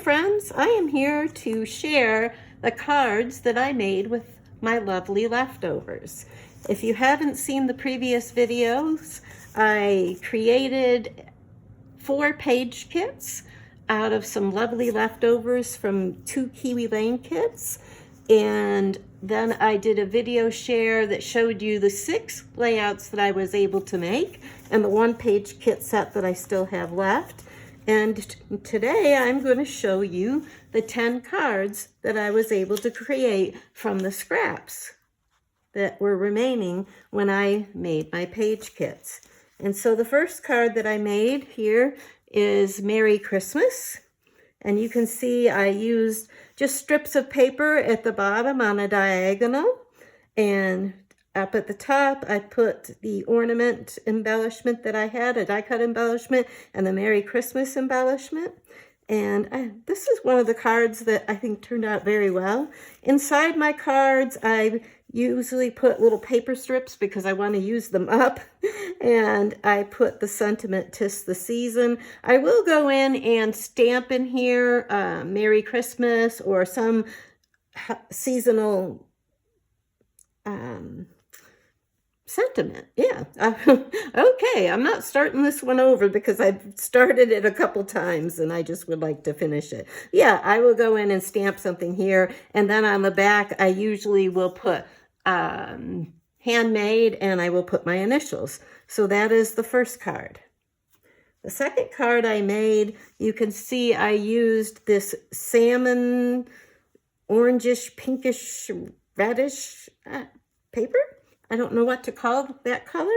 friends, I am here to share the cards that I made with my lovely leftovers. If you haven't seen the previous videos, I created 4 page kits out of some lovely leftovers from 2 Kiwi Lane kits, and then I did a video share that showed you the 6 layouts that I was able to make and the 1 page kit set that I still have left. And today I'm going to show you the 10 cards that I was able to create from the scraps that were remaining when I made my page kits. And so the first card that I made here is Merry Christmas. And you can see I used just strips of paper at the bottom on a diagonal. And up at the top, I put the ornament embellishment that I had, a die cut embellishment, and the Merry Christmas embellishment. And this is one of the cards that I think turned out very well. Inside my cards, I usually put little paper strips because I want to use them up. And I put the sentiment, 'tis the season. I will go in and stamp in here Merry Christmas or some seasonal sentiment. Yeah. Okay, I'm not starting this one over because I've started it a couple times and I just would like to finish it. Yeah, I will go in and stamp something here, and then on the back I usually will put handmade, and I will put my initials. So that is the first card. The second card I made, you can see I used this salmon, orangish, pinkish, reddish paper. I don't know what to call that color.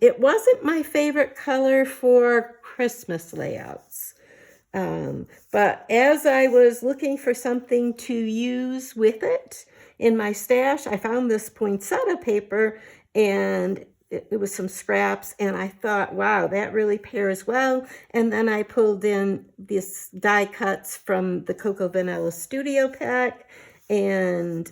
It wasn't my favorite color for Christmas layouts. But as I was looking for something to use with it in my stash, I found this poinsettia paper, and it was some scraps, and I thought, wow, that really pairs well. And then I pulled in these die cuts from the Cocoa Vanilla Studio Pack, and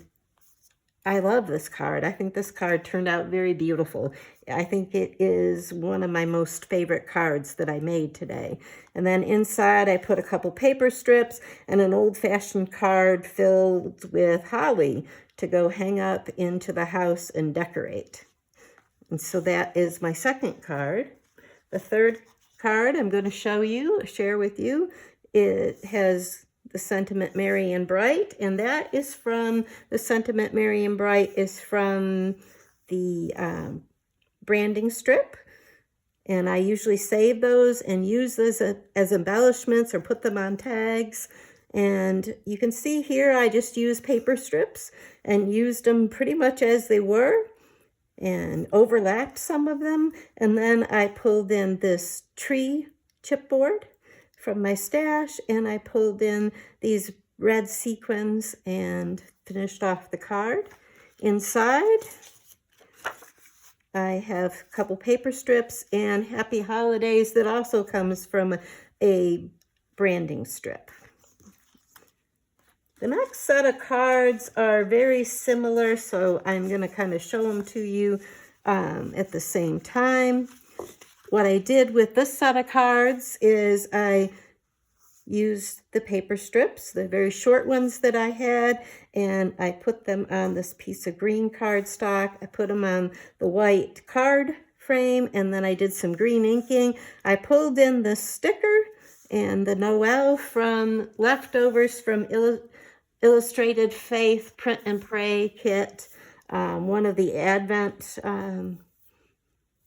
I love this card. I think this card turned out very beautiful. I think it is one of my most favorite cards that I made today. And then inside I put a couple paper strips and an old-fashioned card filled with holly to go hang up into the house and decorate. And so that is my second card. The third card I'm going to share with you. It has the sentiment Merry and Bright, and that is from the sentiment Merry and Bright is from the branding strip. And I usually save those and use those as embellishments or put them on tags. And you can see here I just used paper strips and used them pretty much as they were and overlapped some of them. And then I pulled in this tree chipboard from my stash, and I pulled in these red sequins and finished off the card. Inside, I have a couple paper strips and Happy Holidays that also comes from a branding strip. The next set of cards are very similar, so I'm going to kind of show them to you at the same time. What I did with this set of cards is I used the paper strips, the very short ones that I had, and I put them on this piece of green cardstock. I put them on the white card frame, and then I did some green inking. I pulled in the sticker and the Noel from leftovers from Illustrated Faith Print and Pray kit, one of the Advent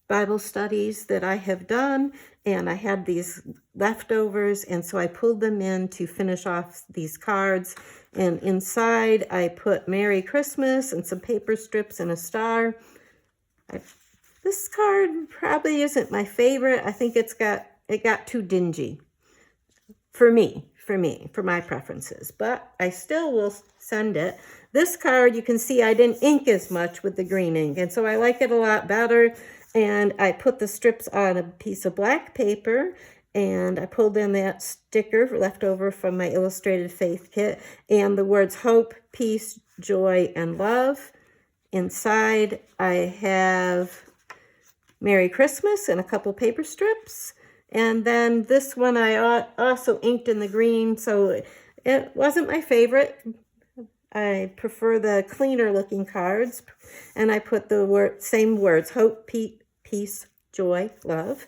Bible studies that I have done, and I had these leftovers, and so I pulled them in to finish off these cards. And inside I put Merry Christmas and some paper strips and a star. This card probably isn't my favorite. I think it got too dingy for my preferences, but I still will send it. This card, you can see I didn't ink as much with the green ink, and so I like it a lot better. And I put the strips on a piece of black paper, and I pulled in that sticker left over from my Illustrated Faith kit, and the words hope, peace, joy, and love. Inside, I have Merry Christmas and a couple paper strips, And then this one I also inked in the green, so it wasn't my favorite. I prefer the cleaner looking cards. And I put the same words, hope, peace, joy, love,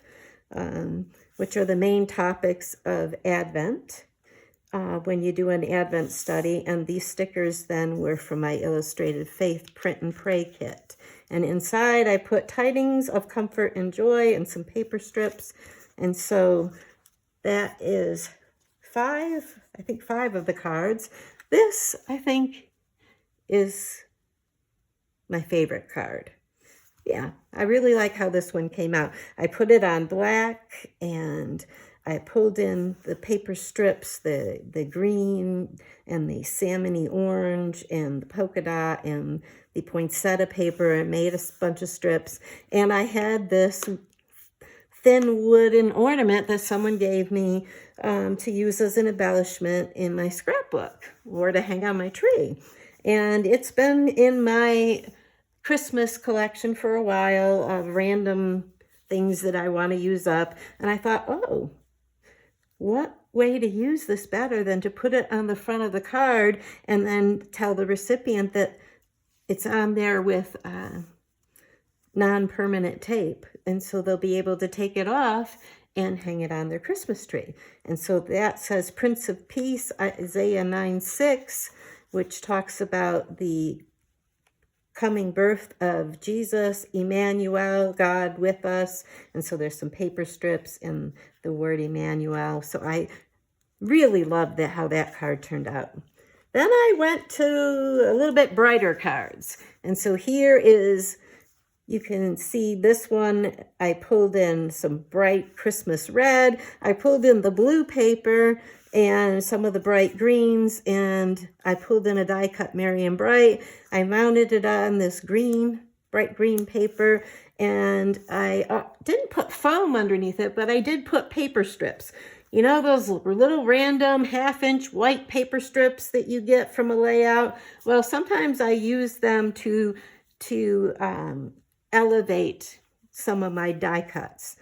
which are the main topics of Advent when you do an Advent study. And these stickers then were from my Illustrated Faith Print and Pray kit. And inside I put tidings of comfort and joy and some paper strips. And so that is five of the cards. This, I think, is my favorite card. Yeah, I really like how this one came out. I put it on black and I pulled in the paper strips, the green and the salmony orange and the polka dot and the poinsettia paper, and made a bunch of strips. And I had this thin wooden ornament that someone gave me to use as an embellishment in my scrapbook or to hang on my tree. And it's been in my Christmas collection for a while of random things that I want to use up. And I thought, oh, what way to use this better than to put it on the front of the card and then tell the recipient that it's on there with non-permanent tape, and so they'll be able to take it off and hang it on their Christmas tree. And so that says Prince of Peace, Isaiah 9:6, which talks about the coming birth of Jesus, Emmanuel, God with us. And so there's some paper strips and the word Emmanuel. So I really loved how that card turned out. Then I went to a little bit brighter cards. And so here is, you can see this one, I pulled in some bright Christmas red. I pulled in the blue paper and some of the bright greens, and I pulled in a die cut Merry and Bright. I mounted it on this bright green paper, and I didn't put foam underneath it, but I did put paper strips. You know, those little random 1/2-inch white paper strips that you get from a layout? Well, sometimes I use them to elevate some of my die cuts.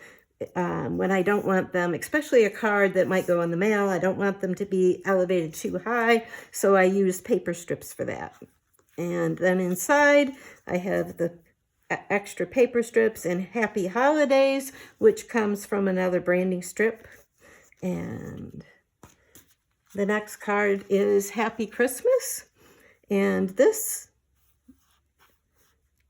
When I don't want them, especially a card that might go in the mail, I don't want them to be elevated too high, so I use paper strips for that. And then inside, I have the extra paper strips and Happy Holidays, which comes from another branding strip. And the next card is Happy Christmas. And this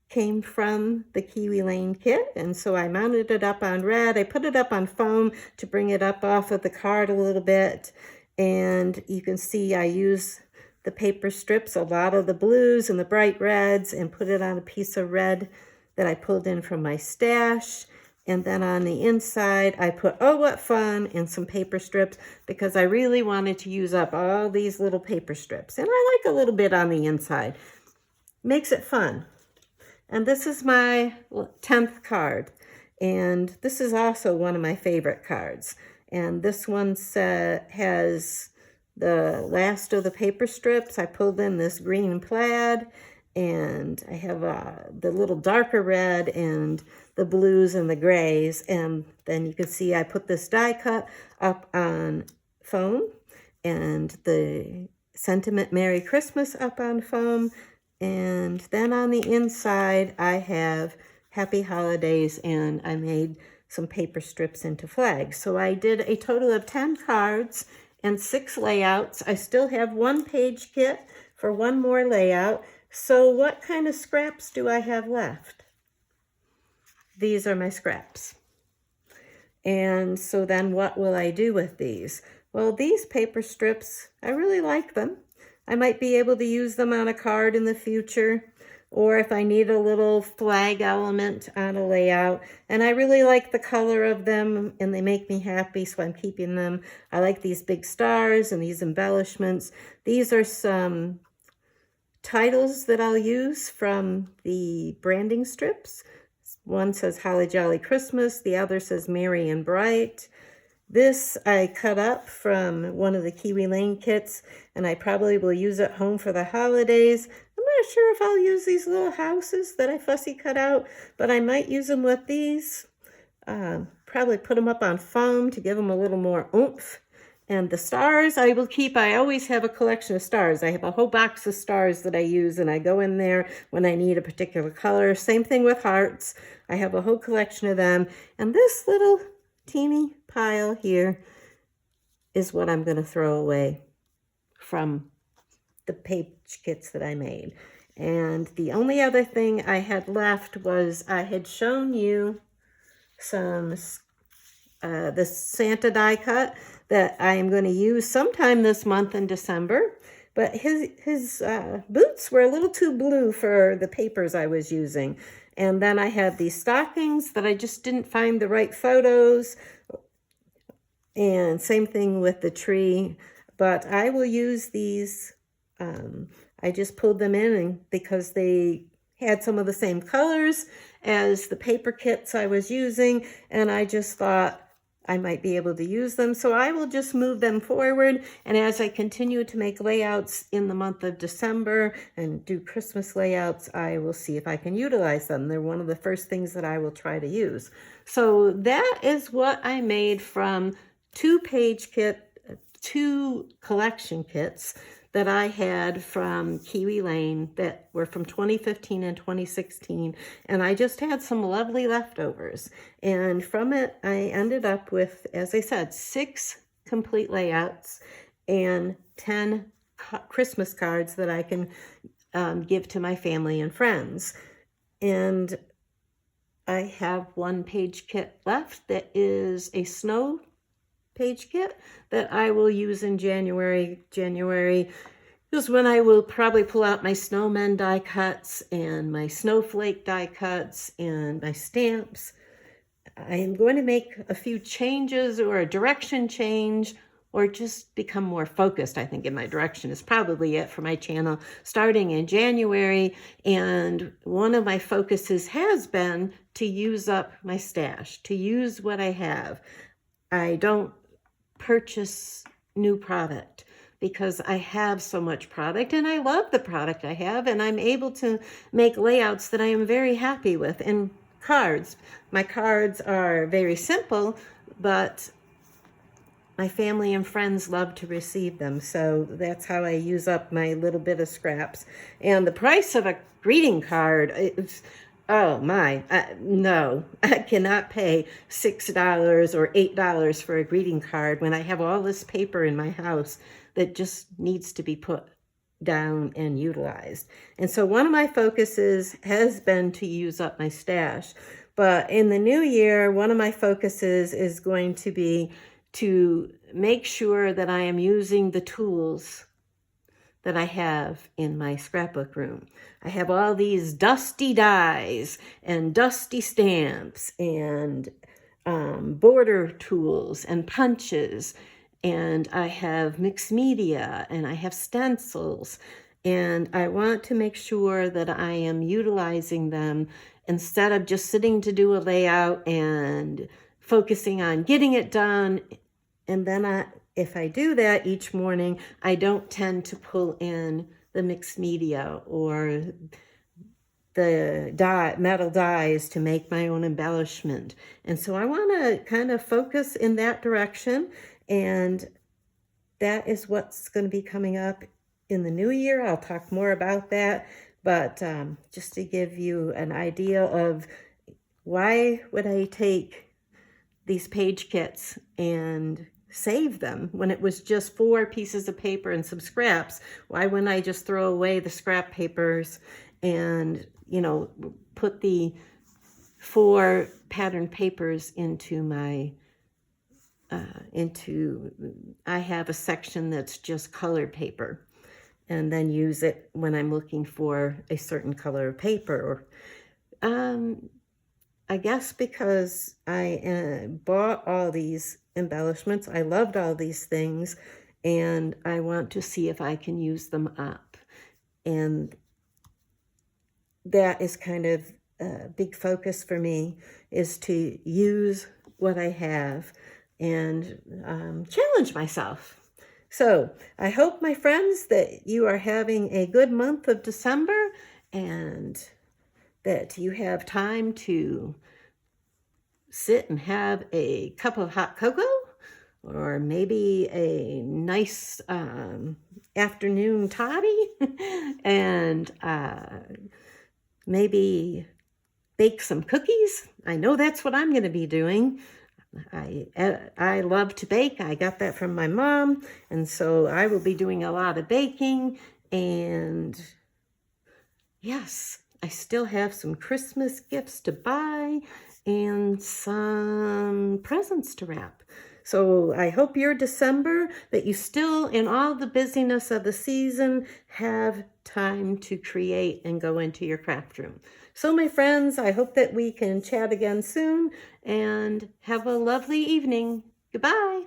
came from the Kiwi Lane kit, and so I mounted it up on red. I put it up on foam to bring it up off of the card a little bit, and you can see I use the paper strips, a lot of the blues and the bright reds, and put it on a piece of red that I pulled in from my stash. And then on the inside, I put Oh What Fun and some paper strips because I really wanted to use up all these little paper strips. And I like a little bit on the inside. Makes it fun. And this is my 10th card. And this is also one of my favorite cards. And this one has the last of the paper strips. I pulled in this green plaid. And I have the little darker red and the blues and the grays. And then you can see I put this die cut up on foam. And the Sentiment Merry Christmas up on foam. And then on the inside, I have Happy Holidays, and I made some paper strips into flags. So I did a total of 10 cards and 6 layouts. I still have 1 page kit for 1 more layout. So what kind of scraps do I have left? These are my scraps. And so then what will I do with these? Well, these paper strips, I really like them. I might be able to use them on a card in the future, or if I need a little flag element on a layout. And I really like the color of them, and they make me happy, so I'm keeping them. I like these big stars and these embellishments. These are some titles that I'll use from the branding strips. One says Holly Jolly Christmas, the other says Merry and Bright. This I cut up from one of the Kiwi Lane kits, and I probably will use it home for the holidays. I'm not sure if I'll use these little houses that I fussy cut out, but I might use them with these probably put them up on foam to give them a little more oomph. And the stars I will keep. I always have a collection of stars. I have a whole box of stars that I use, and I go in there when I need a particular color. Same thing with hearts. I have a whole collection of them. And this little teeny pile here is what I'm going to throw away from the page kits that I made. And the only other thing I had left was I had shown you some the Santa die cut that I am going to use sometime this month in December. But his boots were a little too blue for the papers I was using. And then I had these stockings that I just didn't find the right photos. And same thing with the tree. But I will use these. I just pulled them in because they had some of the same colors as the paper kits I was using. And I just thought I might be able to use them. So I will just move them forward. And as I continue to make layouts in the month of December and do Christmas layouts, I will see if I can utilize them. They're one of the first things that I will try to use. So that is what I made from two collection kits that I had from Kiwi Lane that were from 2015 and 2016. And I just had some lovely leftovers. And from it, I ended up with, as I said, 6 complete layouts and 10 Christmas cards that I can give to my family and friends. And I have one page kit left that is a snow page kit that I will use in January. January is when I will probably pull out my snowmen die cuts and my snowflake die cuts and my stamps. I am going to make a few changes or a direction change or just become more focused, I think, in my direction is probably it for my channel starting in January. And one of my focuses has been to use up my stash, to use what I have. I don't purchase new product because I have so much product and I love the product I have, and I'm able to make layouts that I am very happy with. And cards, my cards are very simple, but my family and friends love to receive them. So that's how I use up my little bit of scraps. And the price of a greeting card, oh my, no, I cannot pay $6 or $8 for a greeting card when I have all this paper in my house that just needs to be put down and utilized. And so one of my focuses has been to use up my stash. But in the new year, one of my focuses is going to be to make sure that I am using the tools that I have in my scrapbook room. I have all these dusty dies and dusty stamps and border tools and punches, and I have mixed media and I have stencils, and I want to make sure that I am utilizing them instead of just sitting to do a layout and focusing on getting it done. And then if I do that each morning, I don't tend to pull in the mixed media or the metal dies to make my own embellishment. And so I want to kind of focus in that direction. And that is what's going to be coming up in the new year. I'll talk more about that. But just to give you an idea of why would I take these page kits and save them when it was just 4 pieces of paper and some scraps? Why wouldn't I just throw away the scrap papers and, put the 4 pattern papers into my, I have a section that's just colored paper, and then use it when I'm looking for a certain color of paper. I guess because I bought all these embellishments, I loved all these things, and I want to see if I can use them up. And that is kind of a big focus for me, is to use what I have and challenge myself. So I hope, my friends, that you are having a good month of December and that you have time to sit and have a cup of hot cocoa, or maybe a nice afternoon toddy, and maybe bake some cookies. I know that's what I'm going to be doing. I love to bake. I got that from my mom, and so I will be doing a lot of baking. And yes, I still have some Christmas gifts to buy and some presents to wrap. So I hope your December, that you still, in all the busyness of the season, have time to create and go into your craft room. So my friends, I hope that we can chat again soon, and have a lovely evening. Goodbye.